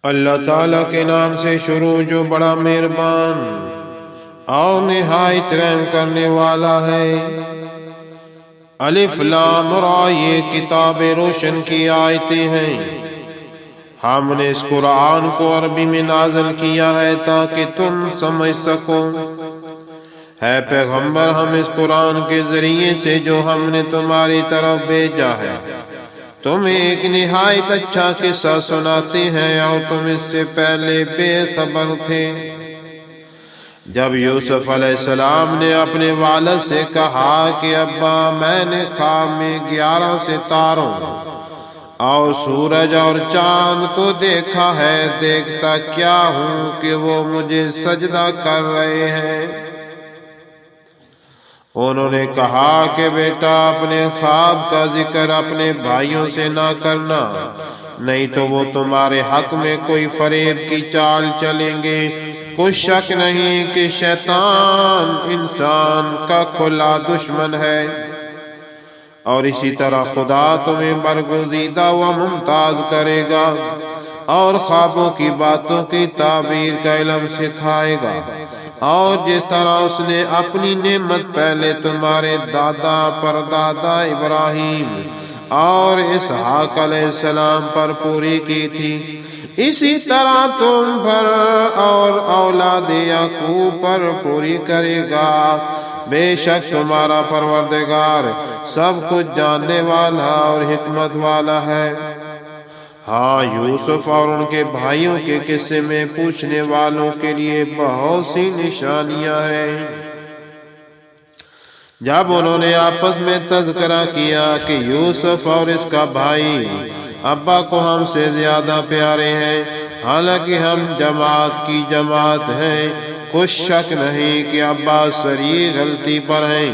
اللہ تعالیٰ کے نام سے شروع جو بڑا مہربان اور نہایت رحم کرنے والا ہے۔ الف لام را، یہ کتاب روشن کی آیتیں ہیں۔ ہم نے اس قرآن کو عربی میں نازل کیا ہے تاکہ تم سمجھ سکو۔ ہے پیغمبر، ہم اس قرآن کے ذریعے سے جو ہم نے تمہاری طرف بھیجا ہے تمہیں ایک نہایت اچھا قصہ سناتے ہیں، اور تم اس سے پہلے بے خبر تھے۔ جب یوسف علیہ السلام نے اپنے والد سے کہا کہ ابا، میں نے خواب میں 11 ستاروں اور سورج اور چاند کو دیکھا ہے، دیکھتا کیا ہوں کہ وہ مجھے سجدہ کر رہے ہیں۔ انہوں نے کہا کہ بیٹا، اپنے خواب کا ذکر اپنے بھائیوں سے نہ کرنا، نہیں تو وہ تمہارے حق میں کوئی فریب کی چال چلیں گے۔ کوئی شک نہیں کہ شیطان انسان کا کھلا دشمن ہے، اور اسی طرح خدا تمہیں برگزیدہ و ممتاز کرے گا اور خوابوں کی باتوں کی تعبیر کا علم سکھائے گا، اور جس طرح اس نے اپنی نعمت پہلے تمہارے دادا پردادا ابراہیم اور اسحاق علیہ السلام پر پوری کی تھی، اسی طرح تم پر اور اولاد یعقوب پر پوری کرے گا۔ بے شک تمہارا پروردگار سب کچھ جاننے والا اور حکمت والا ہے۔ ہاں، یوسف اور ان کے بھائیوں کے قصے میں پوچھنے والوں کے لیے بہت سی نشانیاں ہیں۔ جب انہوں نے آپس میں تذکرہ کیا کہ یوسف اور اس کا بھائی ابا کو ہم سے زیادہ پیارے ہیں، حالانکہ ہم جماعت کی جماعت ہیں، کچھ شک نہیں کہ ابا سری غلطی پر ہیں،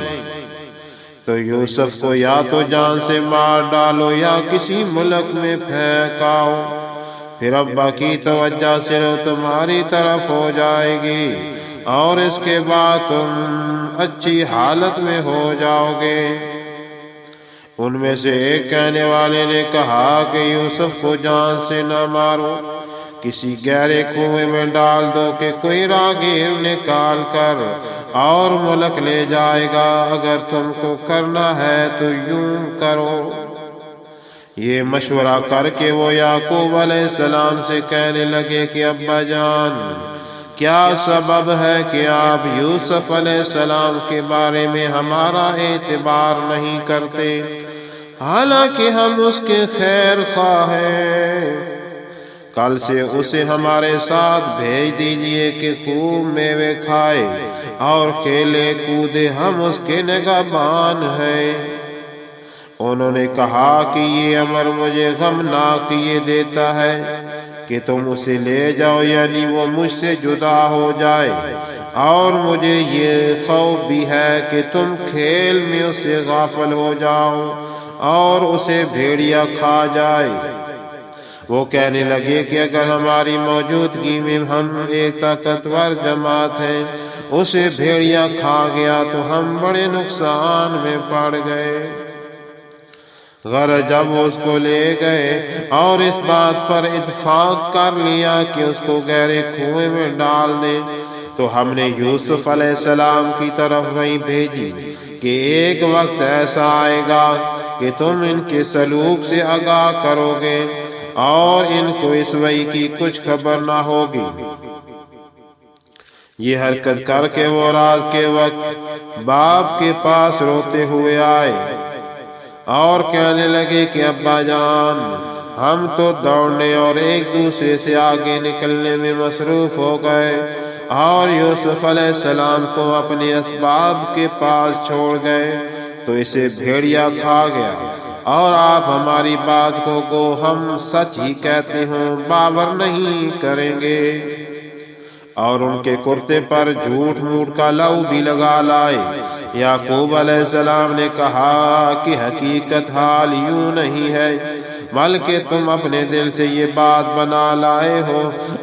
تو یوسف کو یا تو جان سے مار ڈالو یا کسی ملک میں پھینکاؤ، پھر ابا کی توجہ صرف تمہاری طرف ہو جائے گی، اور اس کے بعد تم اچھی حالت میں ہو جاؤ گے۔ ان میں سے ایک کہنے والے نے کہا کہ یوسف کو جان سے نہ مارو، کسی گہرے کنویں میں ڈال دو کہ کوئی راہگیر نکال کر اور ملک لے جائے گا، اگر تم کو کرنا ہے تو یوں کرو۔ یہ مشورہ کر کے وہ یعقوب علیہ السلام سے کہنے لگے کہ ابا جان، کیا سبب ہے کہ آپ یوسف علیہ السلام کے بارے میں ہمارا اعتبار نہیں کرتے، حالانکہ ہم اس کے خیر خواہ ہیں؟ کل سے اسے ہمارے ساتھ بھیج دیجئے کہ خوب میوے کھائے اور کھیلے کودے، ہم اس کے نگہبان ہیں۔ انہوں نے کہا کہ یہ امر مجھے غمناک یہ دیتا ہے کہ تم اسے لے جاؤ، یعنی وہ مجھ سے جدا ہو جائے، اور مجھے یہ خوف بھی ہے کہ تم کھیل میں اس سے غافل ہو جاؤ اور اسے بھیڑیا کھا جائے۔ وہ کہنے لگے کہ اگر ہماری موجودگی میں ہم ایک طاقتور جماعت ہیں، اسے بھیڑیا کھا گیا تو ہم بڑے نقصان میں پڑ گئے۔ غرض جب وہ اس کو لے گئے اور اس بات پر اتفاق کر لیا کہ اس کو گہرے کنویں میں ڈال دیں، تو ہم نے یوسف علیہ السلام کی طرف وہی بھیجی کہ ایک وقت ایسا آئے گا کہ تم ان کے سلوک سے آگاہ کرو گے اور ان کو اس وحی کی کچھ خبر نہ ہوگی۔ یہ حرکت کر کے وہ رات کے وقت باپ کے پاس روتے ہوئے آئے اور کہنے لگے کہ ابا جان، ہم تو دوڑنے اور ایک دوسرے سے آگے نکلنے میں مصروف ہو گئے اور یوسف علیہ السلام کو اپنے اسباب کے پاس چھوڑ گئے تو اسے بھیڑیا کھا گیا، اور آپ ہماری بات کو گو ہم سچ ہی کہتے ہوں باور نہیں کریں گے۔ اور ان کے کرتے پر جھوٹ موٹ کا لو بھی لگا لائے۔ یعقوب علیہ السلام نے کہا کہ حقیقت حال یوں نہیں ہے، بلکہ تم اپنے دل سے یہ بات بنا لائے ہو،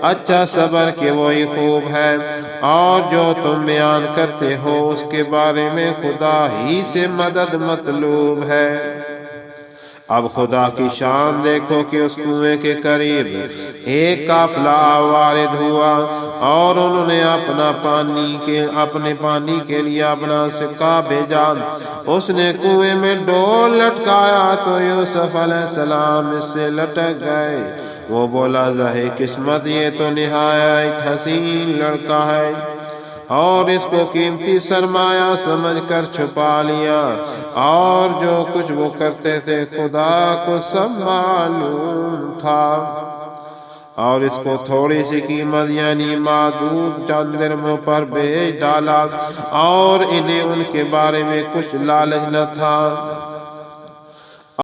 اچھا صبر کہ وہی خوب ہے، اور جو تم بیان کرتے ہو اس کے بارے میں خدا ہی سے مدد مطلوب ہے۔ اب خدا کی شان دیکھو کہ اس کنویں کے قریب ایک قافلہ وارد ہوا اور انہوں نے اپنے پانی کے لیے اپنا سکہ بھیجا۔ اس نے کنویں میں ڈول لٹکایا تو یوسف علیہ السلام اس سے لٹک گئے۔ وہ بولا زہے قسمت، یہ تو نہایت حسین لڑکا ہے، اور اس کو قیمتی سرمایہ سمجھ کر چھپا لیا، اور جو کچھ وہ کرتے تھے خدا کو سب معلوم تھا، اور اس کو تھوڑی سی قیمت یعنی معدود چند درہموں پر بیچ ڈالا، اور انہیں ان کے بارے میں کچھ لالچ نہ تھا۔